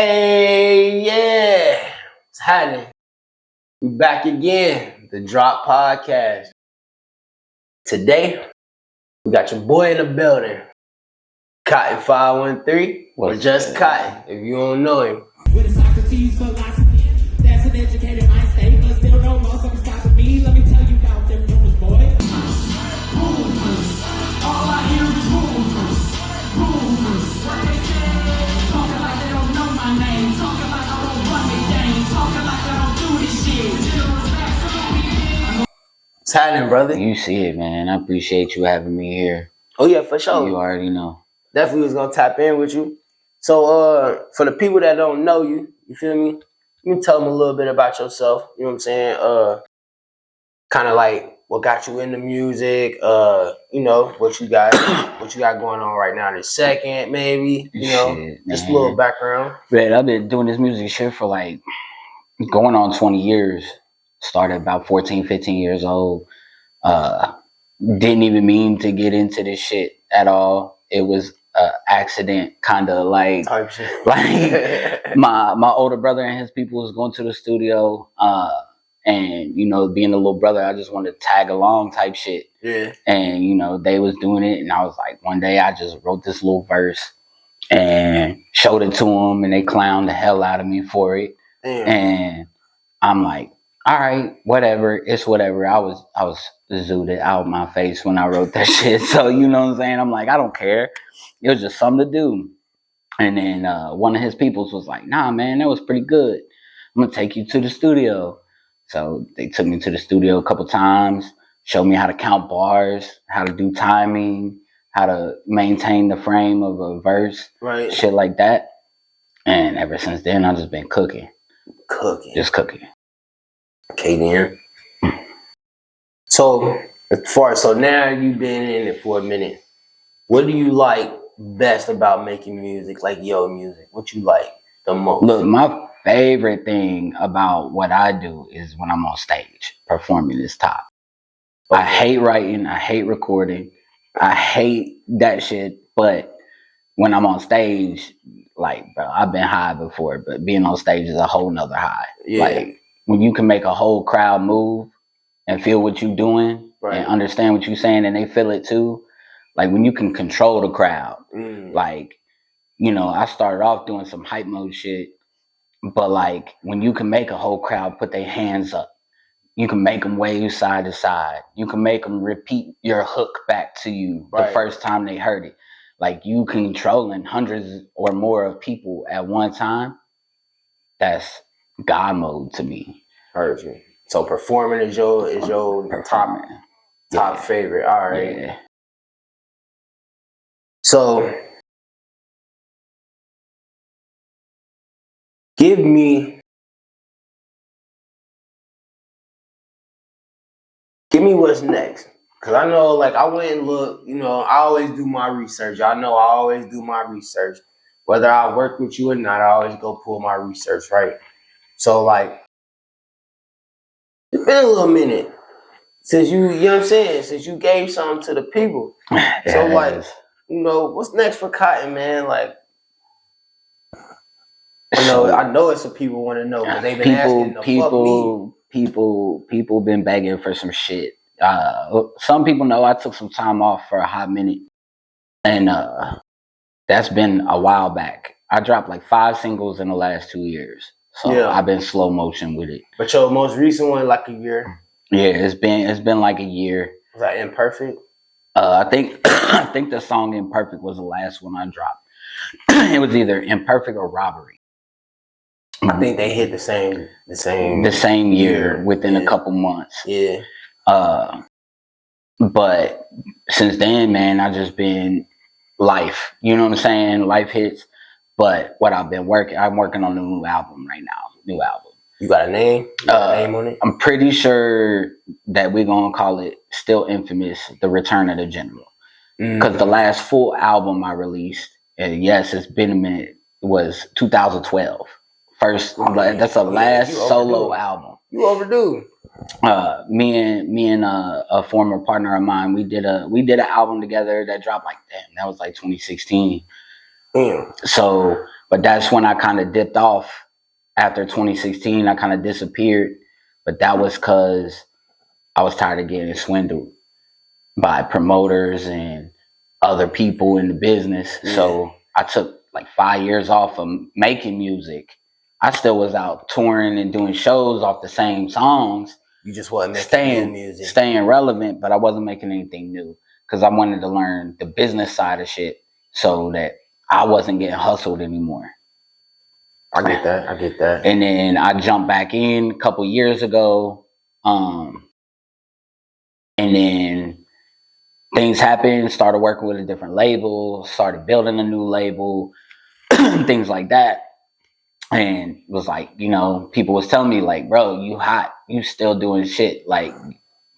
Hey, yeah, it's happening. We back again, the Drop Podcast. Today, we got your boy in the building, Kottyn 513, or just Kottyn, if you don't know him. With a Socrates philosophy, that's an educated mind state, but still don't know something stopping me. Let me tell you about them rumors, boy. Rumors. All I hear is rumors. Rumors. Talking like they don't know my name. Talking like I don't run the game. Talking like I don't do this shit. What's happening, brother? You see it, man. I appreciate you having me here. Oh, yeah, for sure. You already know. Definitely was gonna tap in with you. So, for the people that don't know you, you feel me? You can tell them a little bit about yourself. You know what I'm saying? Kind of like what got you into music. You know what you got going on right now. This second, maybe. You know, Shit, just a man. little background. Man, I've been doing this music shit for like going on 20 years. Started about 14, 15 years old. Didn't even mean to get into this shit at all. It was accident, kind of like Type shit. like my older brother and his people was going to the studio, and you know, being a little brother, I just wanted to tag along type shit. Yeah. And you know, they was doing it, and I was like, one day I just wrote this little verse and showed it to them, and they clowned the hell out of me for it. Damn. And I'm like, all right, whatever, it's whatever. I was zooted out my face when I wrote that shit. So you know what I'm saying? I'm like, I don't care. It was just something to do. And then one of his peoples was like, nah, man, that was pretty good. I'm gonna take you to the studio. So they took me to the studio a couple times, showed me how to count bars, how to do timing, how to maintain the frame of a verse, Right. shit like that. And ever since then, I've just been cooking. Just cooking. Okay, then. So now you've been in it for a minute. What do you like best about making music? Like your music, what you like the most? Look, my favorite thing about what I do is when I'm on stage performing is top. Okay. I hate writing, I hate recording, I hate that shit. But when I'm on stage, like, bro, I've been high before, but being on stage is a whole nother high. Yeah. Like when you can make a whole crowd move and feel what you're doing, Right. and understand what you're saying, and they feel it too. Like when you can control the crowd. Like, you know, I started off doing some hype mode shit, but like when you can make a whole crowd put their hands up, you can make them wave side to side, you can make them repeat your hook back to you Right. the first time they heard it. Like you controlling hundreds or more of people at one time. That's God mode to me. Heard you. So performing is your Performing. top Yeah. favorite. All right. Yeah. So give me what's next. Cause I know, like, I went and looked, you know, I always do my research. I know I always do my research. Whether I work with you or not, I always go pull my research, right? So, like, it's been a little minute since you know what I'm saying, since you gave something to the people. So, like, you know, what's next for Kottyn, man? Like, I know it's what people want to know, but they've been asking the people been begging for some shit. Some people know I took some time off for a hot minute, and that's been a while back. I dropped like 5 singles in the last 2 years, so Yeah. I've been slow motion with it. But your most recent one, like a year, Yeah, it's been like a year. was that Imperfect? I think I think the song "Imperfect" was the last one I dropped. It was either "Imperfect" or "Robbery." I think they hit the same year within Yeah. a couple months. Yeah. But since then, man, I just been life. You know what I'm saying? Life hits. But what I'm working on a new album right now. You got a name? You got a name on it? I'm pretty sure that we're gonna call it Still Infamous, The Return of the General. Because the last full album I released, and yes, it's been a minute, was 2012. That's the last solo album. You overdue. Me and a former partner of mine, we did an album together that dropped that was like 2016. Damn. So But that's when I kind of dipped off. After 2016, I kind of disappeared. But that was because I was tired of getting swindled by promoters and other people in the business. Yeah. So I took like 5 years off of making music. I still was out touring and doing shows off the same songs. You just wasn't making new music. Staying relevant, but I wasn't making anything new because I wanted to learn the business side of shit so that I wasn't getting hustled anymore. I get that. And then I jumped back in a couple years ago. And then things happened, started working with a different label, started building a new label, things like that. And it was like, people was telling me like, bro, you hot, you still doing shit. Like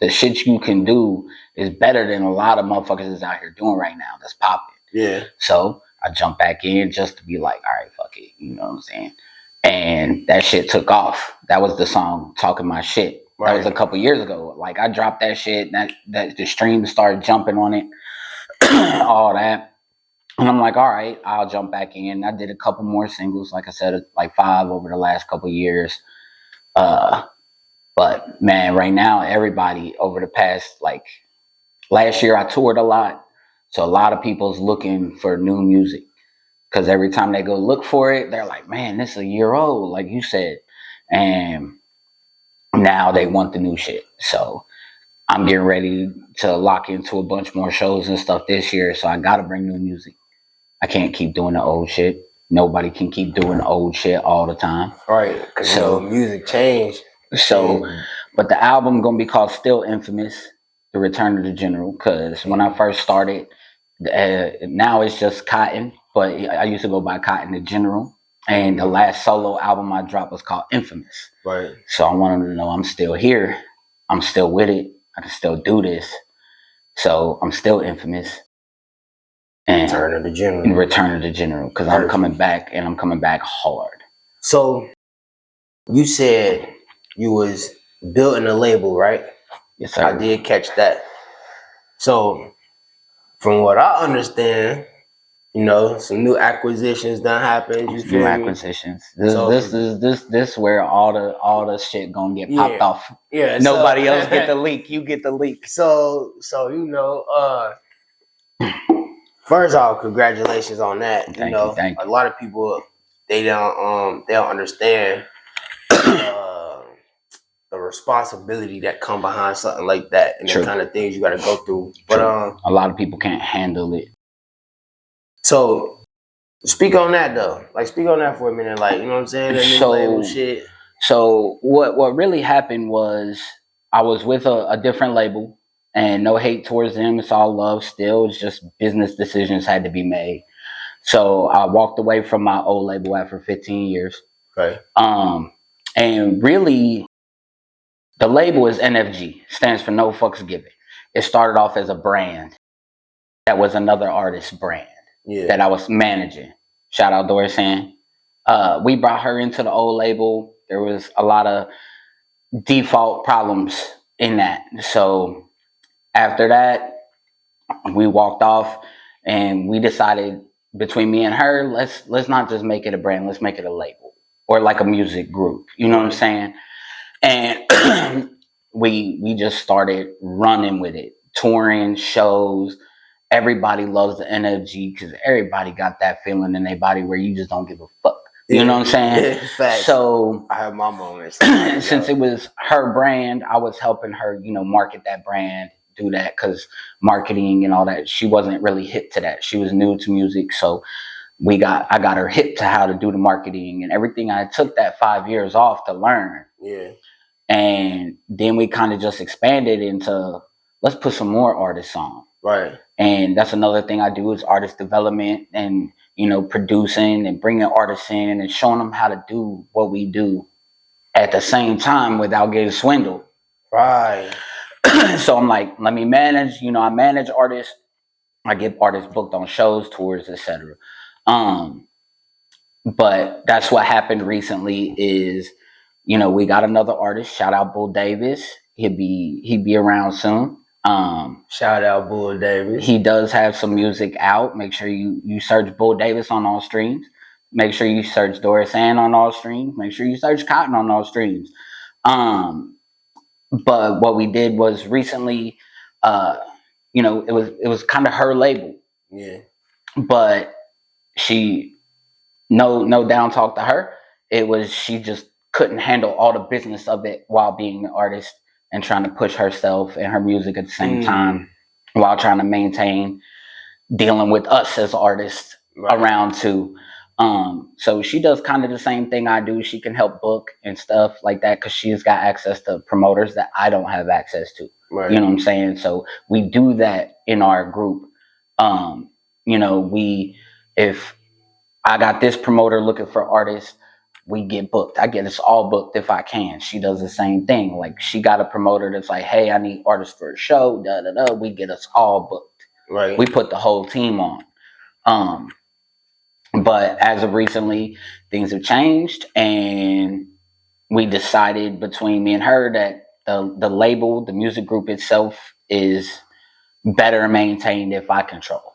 the shit you can do is better than a lot of motherfuckers that's out here doing right now that's popping. Yeah. So I jumped back in just to be like, all right, fuck it. You know what I'm saying? And that shit took off. That was the song Talking My Shit. Right. That was a couple years ago. Like I dropped that shit, that the streams started jumping on it, all that. And I'm like, all right, I'll jump back in. I did a couple more singles, like I said, like 5 over the last couple years. But man, right now, everybody over the past, like last year, I toured a lot. So a lot of people's looking for new music because every time they go look for it, they're like, man, this is a year old, like you said. And now they want the new shit. So I'm getting ready to lock into a bunch more shows and stuff this year. So I got to bring new music. I can't keep doing the old shit. Nobody can keep doing the old shit all the time. Right, because music changed. So, but the album going to be called Still Infamous, The Return of the General, because when I first started, now it's just Kottyn, but I used to go by Kottyn the General. And the last solo album I dropped was called Infamous. Right. So I want them to know I'm still here. I'm still with it. I can still do this. So I'm still infamous. And Return of the General. In Return of the General, because I'm coming back and I'm coming back hard. So you said you was building a label, right? Yes, sir. I did catch that. So from what I understand, some new acquisitions done happened. You feel new me? Acquisitions. This where all the shit gonna get popped off. Yeah. Nobody else get the leak. You get the leak. So first off, congratulations on that. Thank you. A lot of people they don't understand the responsibility that come behind something like that and the kind of things you got to go through. But a lot of people can't handle it. So speak on that though. Like speak on that for a minute. Like, you know what I'm saying? That new label shit. So what really happened was I was with a different label. And no hate towards them. It's all love still. It's just business decisions had to be made. So I walked away from my old label after 15 years. Right. And really, the label is NFG. Stands for No Fucks Given. It started off as a brand. That was another artist's brand that I was managing. Shout out Doris Ann. We brought her into the old label. There was a lot of default problems in that. So after that, we walked off and we decided between me and her, let's not just make it a brand, let's make it a label or like a music group. You know what I'm saying? And we just started running with it, touring shows. Everybody loves the energy because everybody got that feeling in their body where you just don't give a fuck. You know what I'm saying? So I have my moments. Since it was her brand, I was helping her, market that brand. Do that because marketing and all that, she wasn't really hip to that. She was new to music, so I got her hip to how to do the marketing and everything. I took that 5 years off to learn. Yeah. And then we kind of just expanded into let's put some more artists on. Right. And that's another thing I do is artist development and producing and bringing artists in and showing them how to do what we do at the same time without getting swindled. Right. So I'm like, let me manage. I manage artists. I get artists booked on shows, tours, etc. But that's what happened recently is, we got another artist. Shout out Bull Davis. He'd be around soon. Shout out Bull Davis. He does have some music out. Make sure you search Bull Davis on all streams. Make sure you search Doris Ann on all streams. Make sure you search Kottyn on all streams. But what we did was recently, it was kind of her label. Yeah. But she, no down talk to her. It was she just couldn't handle all the business of it while being an artist and trying to push herself and her music at the same time while trying to maintain dealing with us as artists around too. So she does kind of the same thing I do. She can help book and stuff like that because she's got access to promoters that I don't have access to. Right. You know what I'm saying? So we do that in our group. If I got this promoter looking for artists, we get booked. I get us all booked if I can. She does the same thing. Like she got a promoter that's like, hey, I need artists for a show. Da da da. We get us all booked. Right. We put the whole team on. But as of recently, things have changed, and we decided between me and her that the label, the music group itself, is better maintained if I control.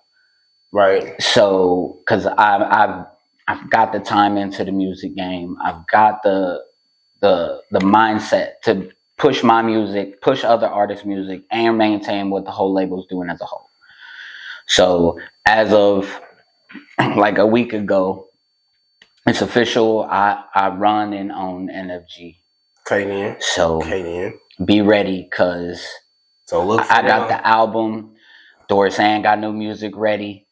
Right. So, because I've got the time into the music game, I've got the mindset to push my music, push other artists' music, and maintain what the whole label's doing as a whole. So, as of like a week ago, it's official. I run and own NFG. Kottyn. So Kottyn. be ready, cause so look. I got the album. Doris Ann got new music ready.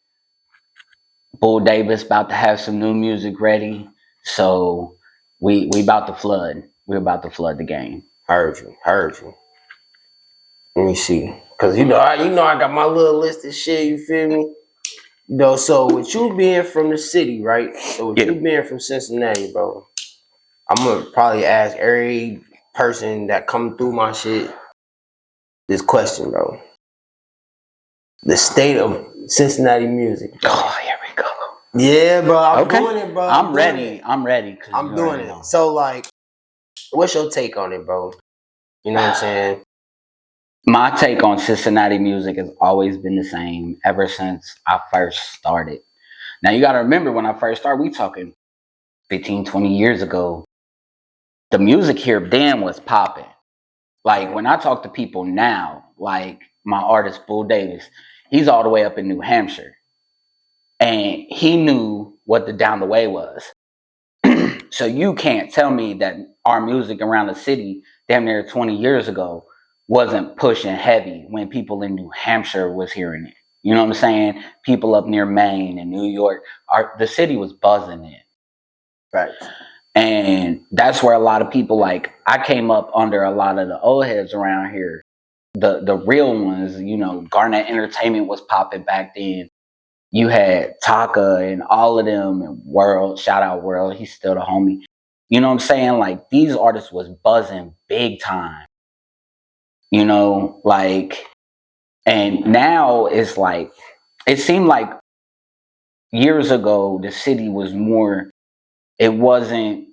Bull Davis about to have some new music ready. So we about to flood. We're about to flood the game. Heard you. Let me see, cause I got my little list of shit. You feel me? So with you being from the city, right? So with you being from Cincinnati, bro, I'm gonna probably ask every person that come through my shit this question, bro. The state of Cincinnati music. Bro. Oh, here we go. Yeah, bro. I'm doing it, bro. I'm ready. I'm ready. I'm doing it. So, like, what's your take on it, bro? You know what I'm saying? My take on Cincinnati music has always been the same ever since I first started. Now, you got to remember, when I first started, we talking 15, 20 years ago, the music here then was popping. Like, when I talk to people now, like my artist, Bull Davis, he's all the way up in New Hampshire. And he knew what the Down the Way was. So you can't tell me that our music around the city, damn near 20 years ago, wasn't pushing heavy when people in New Hampshire was hearing it. You know what I'm saying? People up near Maine and New York, the city was buzzing it. Right. And that's where a lot of people, like, I came up under a lot of the old heads around here. The real ones, Garnet Entertainment was popping back then. You had Taka and all of them, and World, shout out World, he's still the homie. You know what I'm saying? Like, these artists was buzzing big time. And now it's like, it seemed like years ago, the city was more, it wasn't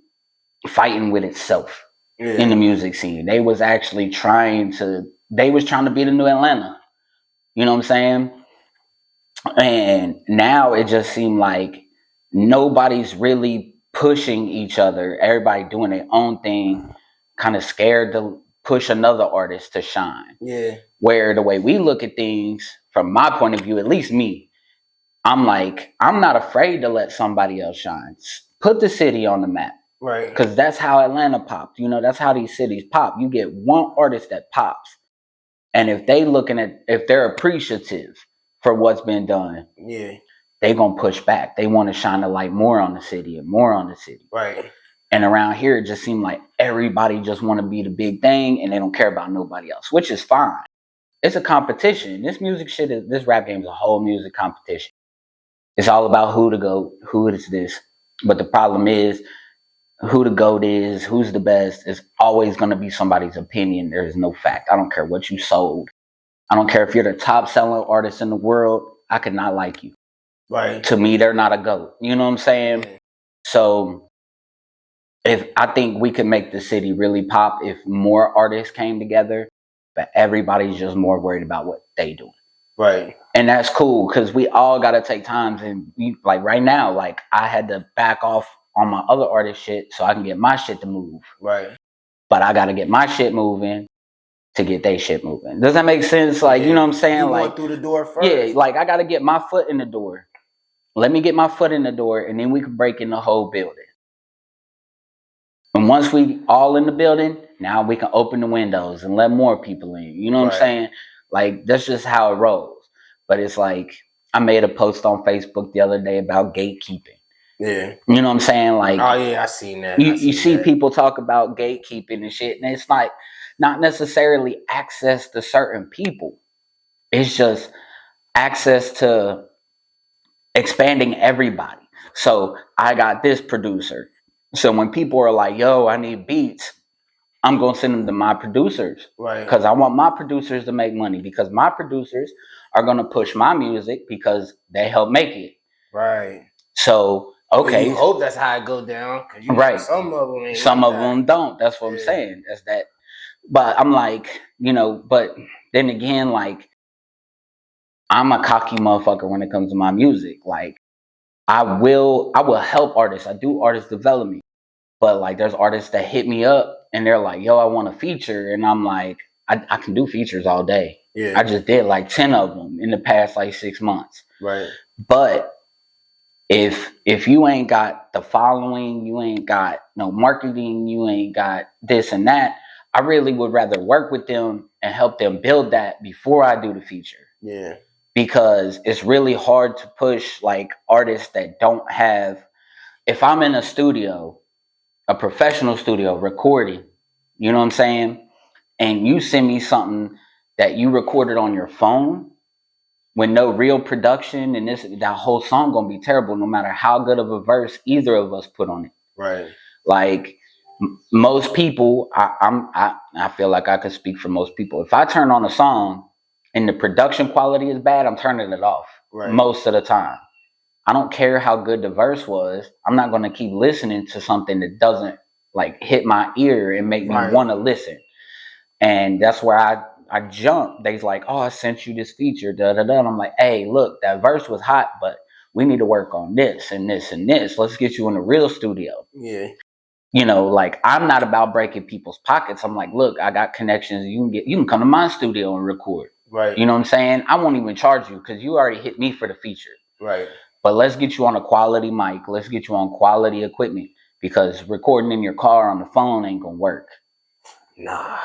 fighting with itself in the music scene. They was actually trying to be the new Atlanta. You know what I'm saying? And now it just seemed like nobody's really pushing each other. Everybody doing their own thing, kind of scared to push another artist to shine. Yeah. Where the way we look at things, from my point of view, at least me, I'm like, I'm not afraid to let somebody else shine. Put the city on the map. Right. Because that's how Atlanta popped. That's how these cities pop. You get one artist that pops. And if they're appreciative for what's been done, they gonna push back. They want to shine the light more on the city and more on the city. Right. And around here, it just seemed like everybody just want to be the big thing and they don't care about nobody else, which is fine. It's a competition. This rap game is a whole music competition. It's all about who the GOAT, who is this. But the problem is, who the GOAT is, who's the best, is always going to be somebody's opinion. There is no fact. I don't care what you sold. I don't care if you're the top selling artist in the world. I could not like you. Right. To me, they're not a GOAT. You know what I'm saying? Yeah. So I think we could make the city really pop if more artists came together, but everybody's just more worried about what they doing. Right. And that's cool because we all got to take times. And like right now, like I had to back off on my other artist shit so I can get my shit to move. Right. But I got to get my shit moving to get their shit moving. Does that make sense? Like, you know what I'm saying? You like going through the door first. Yeah, like I got to get my foot in the door. Let me get my foot in the door, and then we can break in the whole building. And once we all in the building, now we can open the windows and let more people in. You know what I'm saying? Like, that's just how it rolls. But it's like, I made a post on Facebook the other day about gatekeeping. Yeah. You know what I'm saying? Like, oh yeah, I seen that. You see people talk about gatekeeping and shit, and it's like not necessarily access to certain people. It's just access to expanding everybody. So I got this producer. So when people are like, yo, I need beats, I'm going to send them to my producers. Right. Because I want my producers to make money, because my producers are going to push my music because they help make it. Right. So, okay. You hope that's how it go down. Right. Some of them ain't Some like of them don't. That's what I'm saying. That's that. But I'm like, but then again, like, I'm a cocky motherfucker when it comes to my music. Like, I will help artists. I do artist development. But like there's artists that hit me up and they're like, yo, I want a feature. And I'm like, I can do features all day. Yeah. I just did like 10 of them in the past like 6 months. Right. But if you ain't got the following, you ain't got no marketing, you ain't got this and that, I really would rather work with them and help them build that before I do the feature. Yeah. Because it's really hard to push like artists that don't have, if I'm in a studio, a professional studio recording, you know what I'm saying? And you send me something that you recorded on your phone with no real production, and that whole song gonna be terrible no matter how good of a verse either of us put on it. Right. Like most people, I feel like I could speak for most people. If I turn on a song and the production quality is bad, I'm turning it off most of the time. I don't care how good the verse was. I'm not going to keep listening to something that doesn't like hit my ear and make me want to listen. And that's where I jumped. They's like, oh, I sent you this feature, da da da. And I'm like, hey, look, that verse was hot, but we need to work on this and this and this. Let's get you in a real studio. Yeah. Like I'm not about breaking people's pockets. I'm like, look, I got connections. You can come to my studio and record. Right. You know what I'm saying? I won't even charge you because you already hit me for the feature. Right. But let's get you on a quality mic. Let's get you on quality equipment, because recording in your car on the phone ain't gonna work. Nah.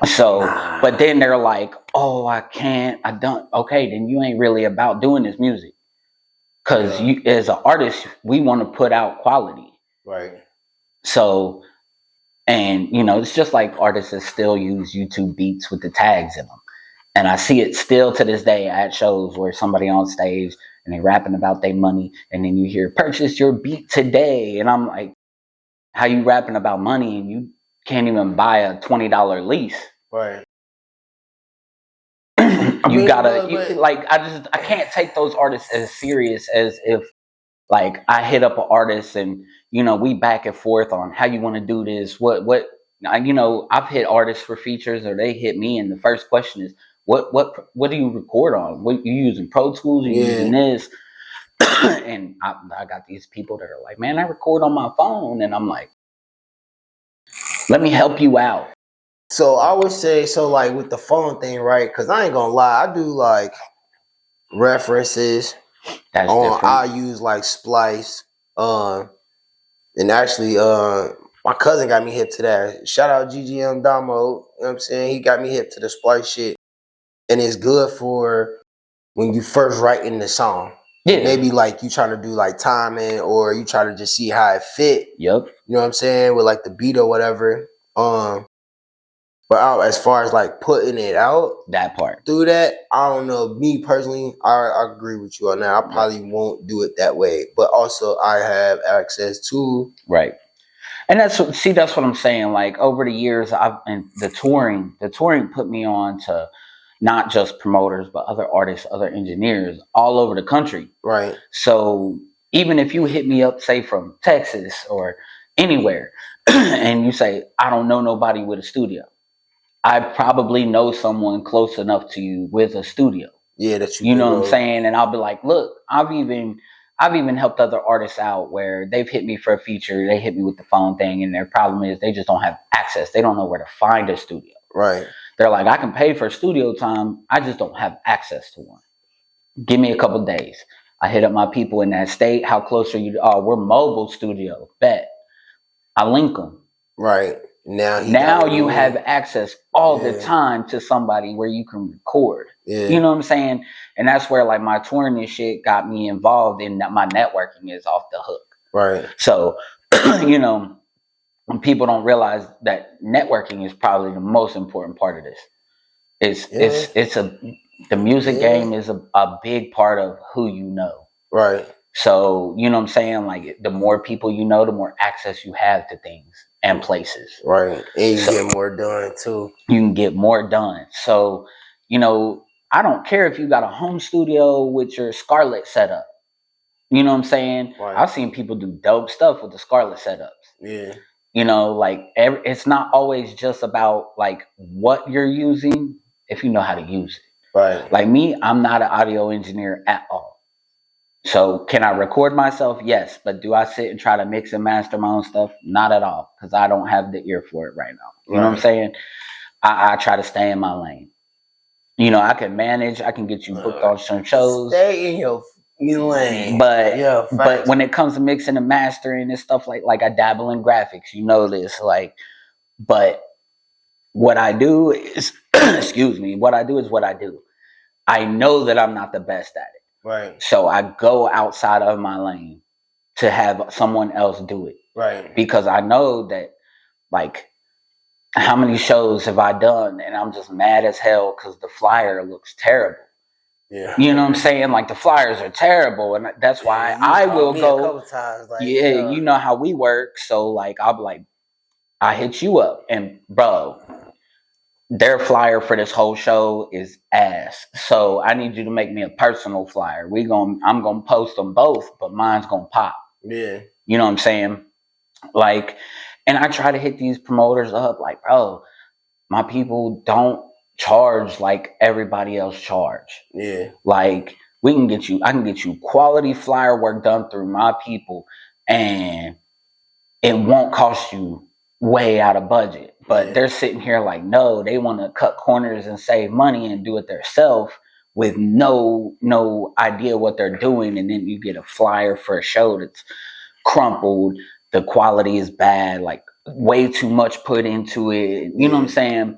So, but then they're like, oh, I can't. I don't. Okay, then you ain't really about doing this music. Because you, as an artist, we want to put out quality. Right. So, and it's just like artists that still use YouTube beats with the tags in them. And I see it still to this day at shows where somebody on stage and they rapping about their money, and then you hear purchase your beat today, and I'm like, how you rapping about money and you can't even buy a $20 lease? Right. I can't take those artists as serious as if like I hit up an artist and we back and forth on how you want to do this. I've hit artists for features, or they hit me, and the first question is, what do you record on? What you using? Pro Tools? You using this? And I got these people that are like, man, I record on my phone, and I'm like, let me help you out. So I would say, like with the phone thing, right? Because I ain't gonna lie, I do like references. That's different. I use like Splice, and actually, my cousin got me hip to that. Shout out GGM Damo. You know what I'm saying? He got me hip to the Splice shit. And it's good for when you first writing the song. Yeah. Maybe like you trying to do like timing, or you try to just see how it fit. Yep. You know what I'm saying? With like the beat or whatever. But as far as like putting it out, that part through that, I don't know. Me personally, I agree with you on that. I probably won't do it that way. But also I have access to And that's what I'm saying. Like over the years, the touring put me on to not just promoters, but other artists, other engineers all over the country. Right. So even if you hit me up, say from Texas or anywhere, and you say, I don't know nobody with a studio, I probably know someone close enough to you with a studio. Yeah, that You know what I'm saying? And I'll be like, look, I've even helped other artists out where they've hit me for a feature. They hit me with the phone thing, and their problem is they just don't have access. They don't know where to find a studio. Right. They're like, I can pay for studio time. I just don't have access to one. Give me a couple days. I hit up my people in that state. How close are you? Oh, we're mobile studio. Bet. I link them. Right. Now you have access all the time to somebody where you can record. Yeah. You know what I'm saying? And that's where like my touring and shit got me involved in that. My networking is off the hook. Right. So, you know, when people don't realize that networking is probably the most important part of this. The music game is a big part of who you know. Right. So, you know what I'm saying? Like, the more people you know, the more access you have to things and places. Right. And you get more done, too. You can get more done. So, you know, I don't care if you got a home studio with your Scarlett setup. You know what I'm saying? Right. I've seen people do dope stuff with the Scarlett setups. Yeah. You know, like, it's not always just about, like, what you're using, if you know how to use it. Right. Like me, I'm not an audio engineer at all. So can I record myself? Yes. But do I sit and try to mix and master my own stuff? Not at all. Because I don't have the ear for it right now. You know what I'm saying? I try to stay in my lane. You know, I can manage. I can get you booked on some shows. Stay in your lane. But when it comes to mixing and mastering and stuff, like I dabble in graphics. You know this. But what I do is, excuse me, what I do is what I do. I know that I'm not the best at it. Right. So I go outside of my lane to have someone else do it. Right. Because I know that, like, how many shows have I done and I'm just mad as hell because the flyer looks terrible. Yeah. You know what I'm saying? Like, the flyers are terrible, and that's why I will go. A couple times, like, you know how we work. So, like, I'll be like, I hit you up, and bro, their flyer for this whole show is ass. So I need you to make me a personal flyer. I'm gonna post them both, but mine's gonna pop. Yeah. You know what I'm saying? Like, and I try to hit these promoters up, like, bro, my people don't charge like everybody else charge. Yeah. Like, I can get you quality flyer work done through my people, and it won't cost you way out of budget. But they're sitting here like, no, they want to cut corners and save money and do it themselves with no idea what they're doing. And then you get a flyer for a show that's crumpled. The quality is bad, like way too much put into it. You know what I'm saying?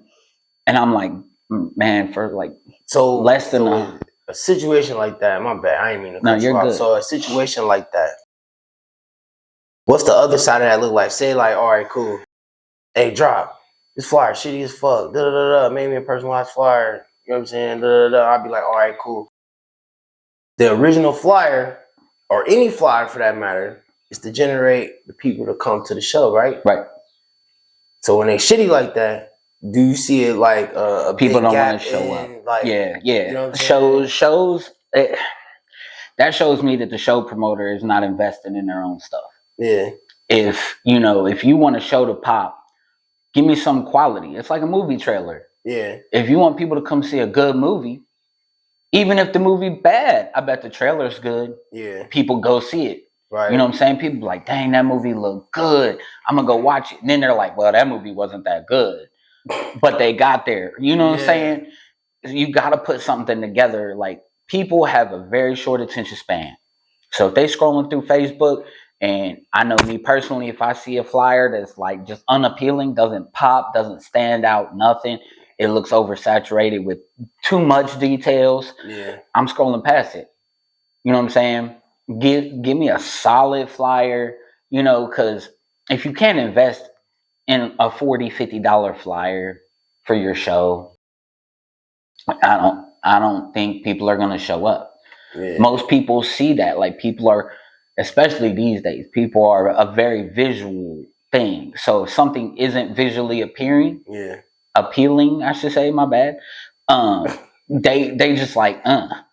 And I'm like, man, for like less than a situation like that, my bad, I ain't mean to cut you off. So a situation like that, what's the other side of that look like? Say like, all right, cool. Hey, drop. This flyer shitty as fuck. Made me a personalized flyer. You know what I'm saying? I'd be like, all right, cool. The original flyer, or any flyer for that matter, is to generate the people to come to the show, right? Right. So when they shitty like that, do you see it like a people big don't gap want to show up? Like, yeah. You know what I'm shows. That shows me that the show promoter is not investing in their own stuff. Yeah. If you want a show to pop, give me some quality. It's like a movie trailer. Yeah. If you want people to come see a good movie, even if the movie bad, I bet the trailer's good. Yeah. People go see it. Right. You know what I'm saying? People be like, dang, that movie looked good. I'm gonna go watch it. And then they're like, well, that movie wasn't that good. But they got there. You know what I'm saying? You gotta put something together. Like, people have a very short attention span. So if they scrolling through Facebook, and I know me personally, if I see a flyer that's like just unappealing, doesn't pop, doesn't stand out, nothing, it looks oversaturated with too much details, I'm scrolling past it. You know what I'm saying? Give me a solid flyer, you know, because if you can't invest in a $40, $50 flyer for your show, I don't think people are gonna show up. Yeah. Most people see that. Like, people are, especially these days, people are a very visual thing. So if something isn't visually appealing, I should say, my bad. They just like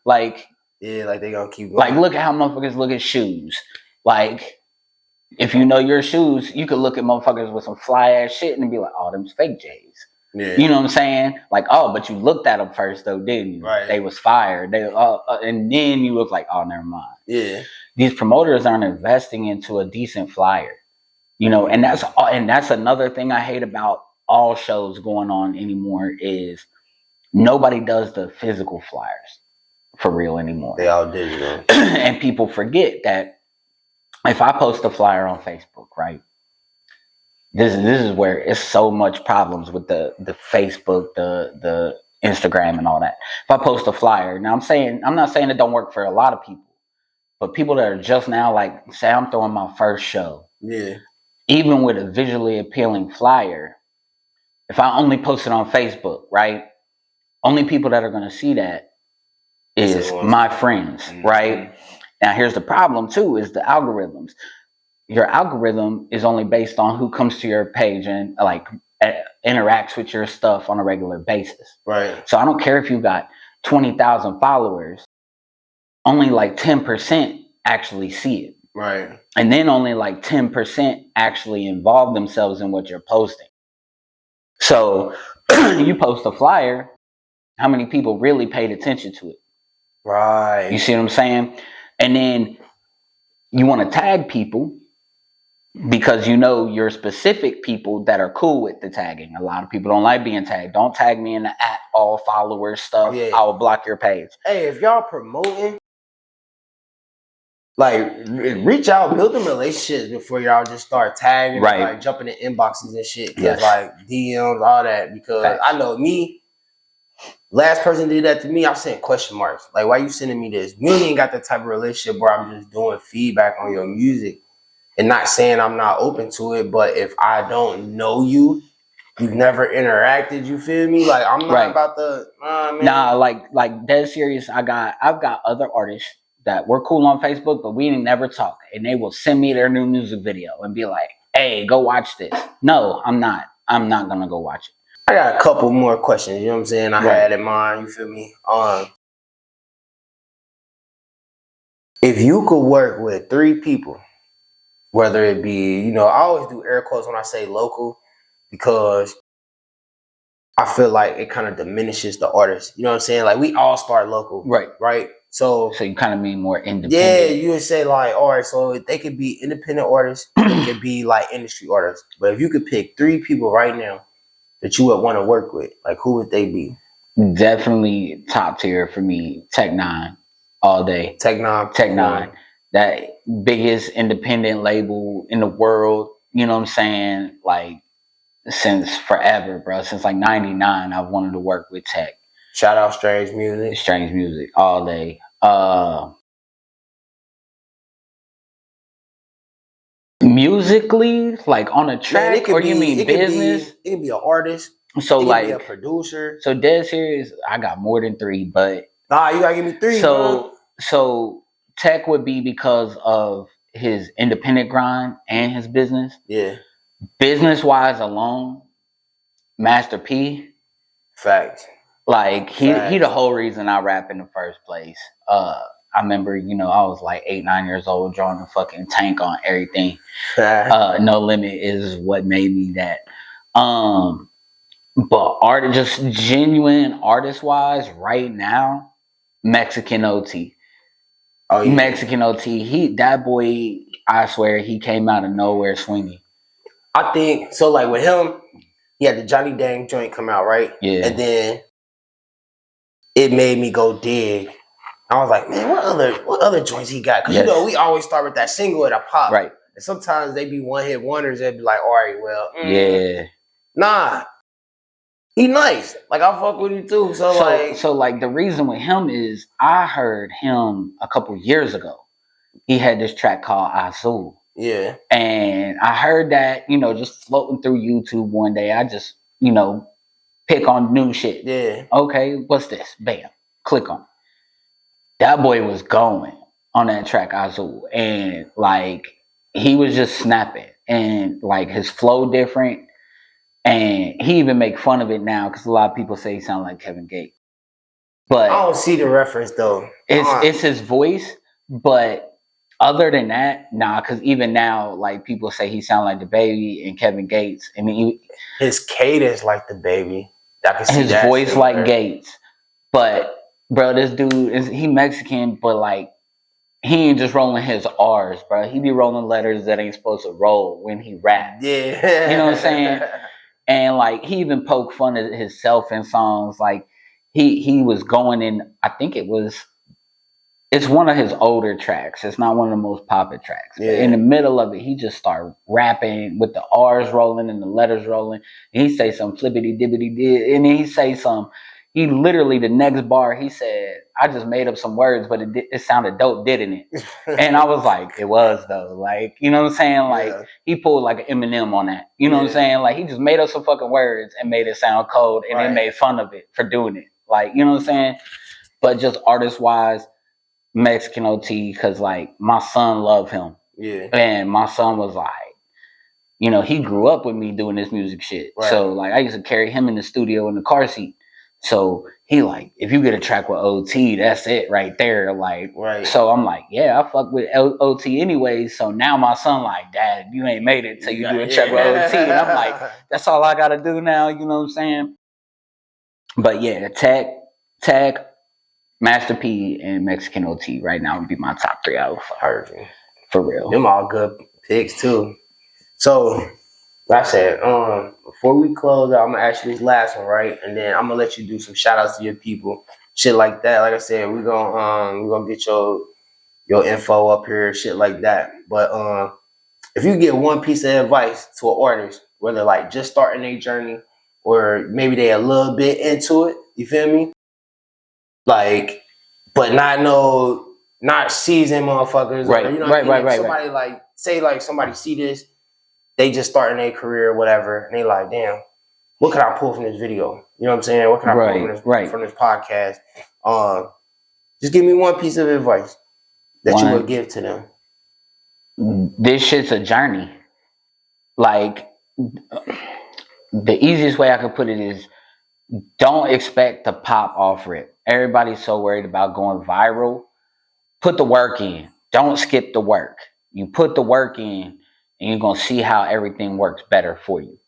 like they gonna keep going. Like, look at how motherfuckers look at shoes. Like, if you know your shoes, you could look at motherfuckers with some fly ass shit and be like, oh, them's fake J's. Yeah. You know what I'm saying? Like, oh, but you looked at them first though, didn't you? Right. They was fired. They and then you was like, oh, never mind. Yeah. These promoters aren't investing into a decent flyer. You know, and that's another thing I hate about all shows going on anymore is nobody does the physical flyers for real anymore. They all digital. And people forget that if I post a flyer on Facebook, right? This is where it's so much problems with the Facebook, the Instagram and all that. If I post a flyer, now I'm not saying it don't work for a lot of people, but people that are just now, like, say I'm throwing my first show. Yeah. Even with a visually appealing flyer, if I only post it on Facebook, right? Only people that are going to see that is my friends, right? Now, here's the problem too, is the algorithms. Your algorithm is only based on who comes to your page and like interacts with your stuff on a regular basis. Right. So I don't care if you got 20,000 followers, only like 10% actually see it. Right. And then only like 10% actually involve themselves in what you're posting. So you post a flyer, how many people really paid attention to it? Right. You see what I'm saying? And then you want to tag people because you know your specific people that are cool with the tagging. A lot of people don't like being tagged. Don't tag me in the @all followers stuff. Yeah. I will block your page. Hey, if y'all promoting, like, reach out, build them relationships before y'all just start tagging, Right. like jumping in inboxes and shit. Cause Yes. like DMs, all that. Because Facts. I know me. Last person did that to me, I sent question marks. Like, why you sending me this? We ain't got that type of relationship where I'm just doing feedback on your music and not saying I'm not open to it. But if I don't know you, you've never interacted. You feel me? Like, I'm not Right. about the man. Nah, like dead serious. I've got other artists that we're cool on Facebook, but we didn't never talk, and they will send me their new music video and be like, "Hey, go watch this." No, I'm not. I'm not gonna go watch it. I got a couple more questions. You know what I'm saying? I Right. had in mind. You feel me? If you could work with 3 people, whether it be, you know, I always do air quotes when I say local because I feel like it kind of diminishes the artist. You know what I'm saying? Like, we all start local, Right. right? So So you kind of mean more yeah, independent. you would say like, all right, so they could be independent artists, they could be like industry artists. But if you could pick 3 people right now that you would want to work with, like, who would they be? Definitely top tier for me. Tech Nine, all day. Tech Nine. Tech Nine, that biggest independent label in the world. You know what I'm saying? Like, since forever, bro. Since like '99, I've wanted to work with Tech. Shout out Strange Music. Strange Music, all day. Musically, like on a track, or you mean business? It could be an artist. So It like could be a producer. So dead serious, I got more than 3, but Nah, you gotta give me 3. so Tech would be because of his independent grind and his business. Yeah. Business wise alone, Master P. Facts. Like he the whole reason I rap in the first place. I remember, you know, I was like 8, 9 years old drawing a fucking tank on everything. No Limit is what made me that. But just genuine artist wise, right now, Mexican OT. Oh, yeah. Mexican OT. That boy, I swear, he came out of nowhere swinging. I think so. Like with him, he had the Johnny Dang joint come out, right? Yeah. And then it made me go dig. I was like, man, what other joints he got? Because you know, we always start with that single at a pop, right? And sometimes they be one hit wonders. They'd be like, all right, well, yeah, nah, he nice. Like, I fuck with him too. So like the reason with him is I heard him a couple years ago. He had this track called Azul. Yeah. And I heard that, you know, just floating through YouTube one day. I just, you know, pick on new shit. Yeah. Okay, what's this? Bam. Click on it. That boy was going on that track Azul. And like he was just snapping. And like his flow different. And he even make fun of it now because a lot of people say he sound like Kevin Gates. But I don't see the reference though. It's his voice, but Other than that, nah, because even now, like people say he sound like the baby and Kevin Gates. I mean, His cadence like the baby. I can see his that voice like similar. Gates. But bro, this dude is he Mexican, but like he ain't just rolling his R's, bro. He be rolling letters that ain't supposed to roll when he rap. Yeah. You know what I'm saying? And like he even poked fun at himself in songs. Like he was going in. I think it's one of his older tracks. It's not one of the most popular tracks. But in the middle of it, he just started rapping with the R's rolling and the letters rolling. And he say some flippity dibbity did, and then he say some. He literally the next bar he said, "I just made up some words, but it sounded dope, didn't it?" And I was like, "It was though." Like you know what I'm saying? Like he pulled like an Eminem on that. You know what I'm saying? Like he just made up some fucking words and made it sound cold, and they made fun of it for doing it. Like you know what I'm saying? But just artist wise. Mexican OT because like my son loved him. Yeah. And my son was like, you know, he grew up with me doing this music shit. Right. So like I used to carry him in the studio in the car seat. So he like, if you get a track with OT, that's it right there. Like, right. So I'm like, yeah, I fuck with OT anyways. So now my son like, Dad, you ain't made it till you do a track with OT. And I'm like, that's all I gotta do now. You know what I'm saying? But yeah, Tech, Master P and Mexican OT right now would be my top 3 out of 5. For real. Them all good picks too. So, like I said, before we close out, I'm gonna ask you this last one, right? And then I'm gonna let you do some shout outs to your people, shit like that. Like I said, we're gonna get your info up here, shit like that. But if you get one piece of advice to an artist, whether like just starting their journey or maybe they a little bit into it, you feel me? Like, but not seasoned motherfuckers. Right, or, you know right. Somebody like, say like somebody see this, they just starting their career or whatever, and they like, damn, what can I pull from this video? You know what I'm saying? What can I pull from this podcast? Just give me one piece of advice that you would give to them. This shit's a journey. Like, the easiest way I could put it is don't expect to pop off rip. Everybody's so worried about going viral. Put the work in. Don't skip the work. You put the work in and you're going to see how everything works better for you.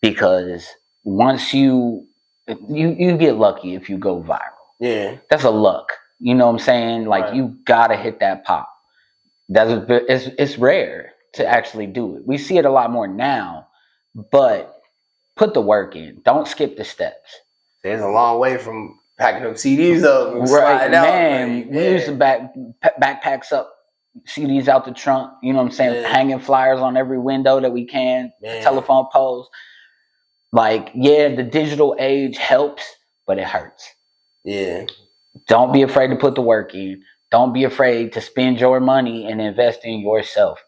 Because once you get lucky if you go viral. Yeah. That's a luck. You know what I'm saying? Like you got to hit that pop. It's rare to actually do it. We see it a lot more now, but put the work in. Don't skip the steps. There's a long way from packing up CDs up. Right, man. We used to backpacks up CDs out the trunk. You know what I'm saying? Yeah. Hanging flyers on every window that we can. Yeah. Telephone poles. Like, yeah, the digital age helps, but it hurts. Yeah. Don't be afraid to put the work in. Don't be afraid to spend your money and invest in yourself.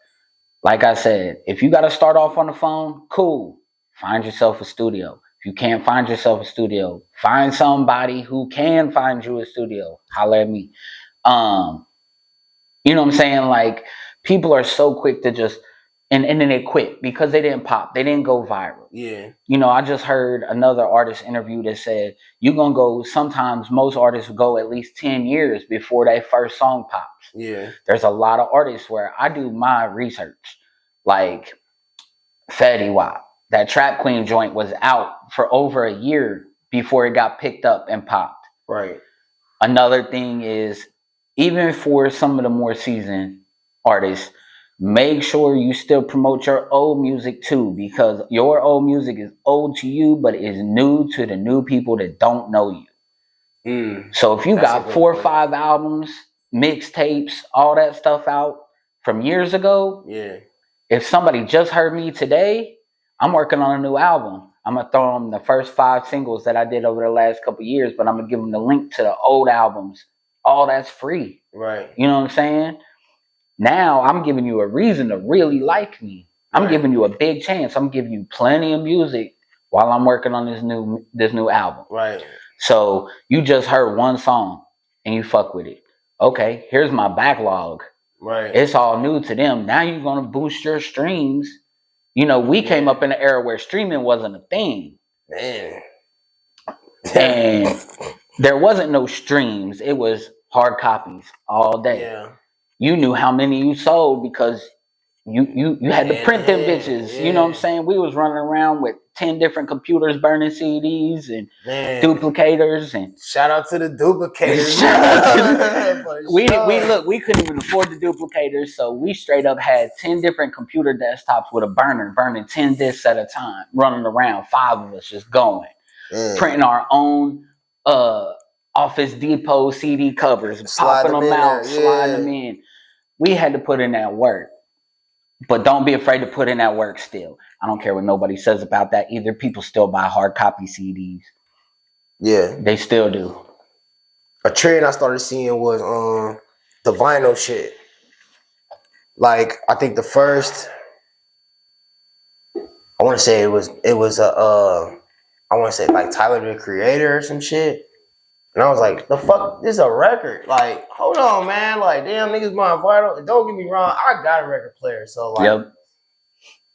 Like I said, if you got to start off on the phone, cool. Find yourself a studio. If you can't find yourself a studio, find somebody who can find you a studio. Holler at me. You know what I'm saying? Like, people are so quick to just, and then they quit because they didn't pop. They didn't go viral. Yeah. You know, I just heard another artist interview that said, you're going to go, sometimes most artists go at least 10 years before their first song pops. Yeah. There's a lot of artists where I do my research. Like, Fetty Wap. That Trap Queen joint was out for over a year before it got picked up and popped. Right. Another thing is, even for some of the more seasoned artists, make sure you still promote your old music too, because your old music is old to you, but is new to the new people that don't know you. So if you got 4 or 5 albums, mixtapes, all that stuff out from years ago, yeah. If somebody just heard me today, I'm working on a new album. I'm going to throw them the first 5 singles that I did over the last couple of years, but I'm going to give them the link to the old albums. All that's free. Right. You know what I'm saying? Now I'm giving you a reason to really like me. I'm giving you a big chance. I'm giving you plenty of music while I'm working on this new album. Right. So you just heard one song and you fuck with it. Okay, here's my backlog. Right. It's all new to them. Now you're going to boost your streams. You know, we came up in an era where streaming wasn't a thing. Man. And there wasn't no streams. It was hard copies all day. Yeah. you knew how many you sold because you had to print them bitches. You know what I'm saying? We was running around with 10 different computers burning CDs and duplicators and shout out to the duplicators. we couldn't even afford the duplicators, so we straight up had 10 different computer desktops with a burner burning 10 discs at a time, running around, 5 of us just going, printing our own Office Depot CD covers, popping them out, sliding them in. We had to put in that work. But don't be afraid to put in that work still. I don't care what nobody says about that either. People still buy hard copy CDs. Yeah. They still do. A trend I started seeing was the vinyl shit. Like, I think the first, I want to say it was I want to say like Tyler the Creator or some shit. And I was like, the fuck, this is a record. Like, hold on, man. Like, damn, niggas buying vinyl. Don't get me wrong, I got a record player, so like,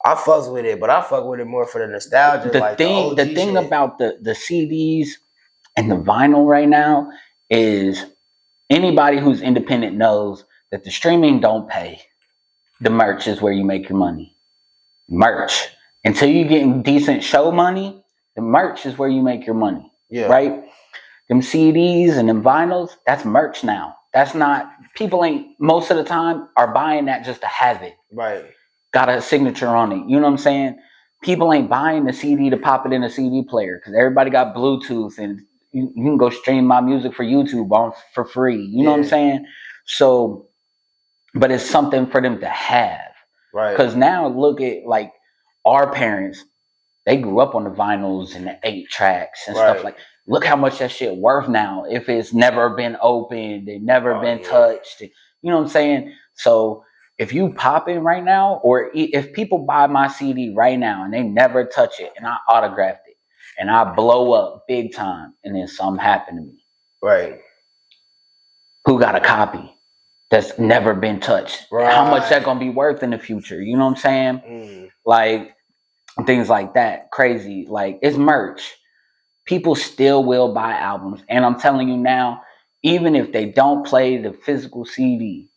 I fucks with it, but I fuck with it more for the nostalgia. The thing about the CDs and the vinyl right now is anybody who's independent knows that the streaming don't pay. The merch is where you make your money. Merch. Until you get decent show money, the merch is where you make your money. Yeah. Right? Them CDs and them vinyls, that's merch now. That's not, people ain't, most of the time, are buying that just to have it. Right. Got a signature on it. You know what I'm saying? People ain't buying the CD to pop it in a CD player because everybody got Bluetooth and you can go stream my music for YouTube for free. You know what I'm saying? So, but it's something for them to have. Right. Because now look at like our parents, they grew up on the vinyls and the 8 tracks and stuff like that. Look how much that shit worth now if it's never been opened and never been touched. You know what I'm saying? So if you pop in right now, or if people buy my CD right now and they never touch it and I autographed it and I blow up big time and then something happened to me. Right. Who got a copy that's never been touched? Right. How much that gonna be worth in the future? You know what I'm saying? Like things like that. Crazy. Like it's merch. People still will buy albums. And I'm telling you now, even if they don't play the physical CD,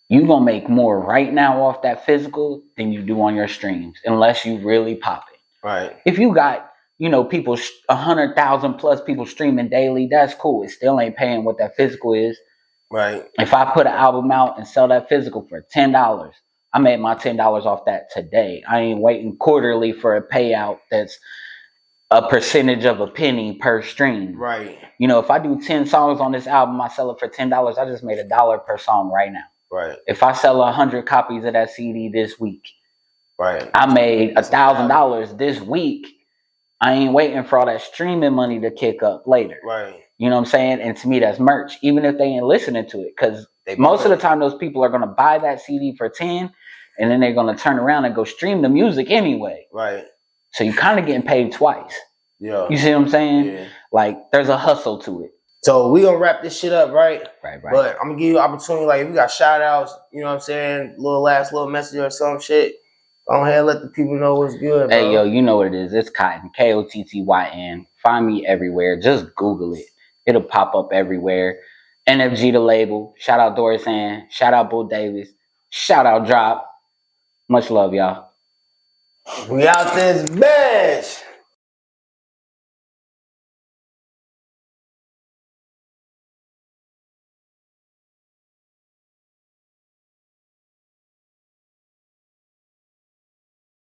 you're going to make more right now off that physical than you do on your streams, unless you really pop it. Right. If you got, people, 100,000 plus people streaming daily, that's cool. It still ain't paying what that physical is. Right. If I put an album out and sell that physical for $10, I made my $10 off that today. I ain't waiting quarterly for a payout that's a percentage of a penny per stream. Right. If I do 10 songs on this album, I sell it for $10. I just made $1 per song right now. Right. If I sell 100 copies of that CD this week, right, I made $1,000 this week. I ain't waiting for all that streaming money to kick up later. Right. You know what I'm saying? And to me, that's merch, even if they ain't listening to it, because most of the time those people are going to buy that CD for 10, and then they're going to turn around and go stream the music anyway. Right. So you're kind of getting paid twice. Yeah. You see what I'm saying? Yeah. Like, there's a hustle to it. So we gonna wrap this shit up, right? Right. But I'm gonna give you an opportunity, like if we got shout outs, you know what I'm saying, little message or some shit. Go ahead and let the people know what's good, bro. Hey, yo, you know what it is. It's Kottyn, Kottyn. Find me everywhere. Just Google it. It'll pop up everywhere. NFG the label. Shout out Doris Ann. Shout out Bull Davis. Shout out Drop. Much love, y'all. We out this bitch.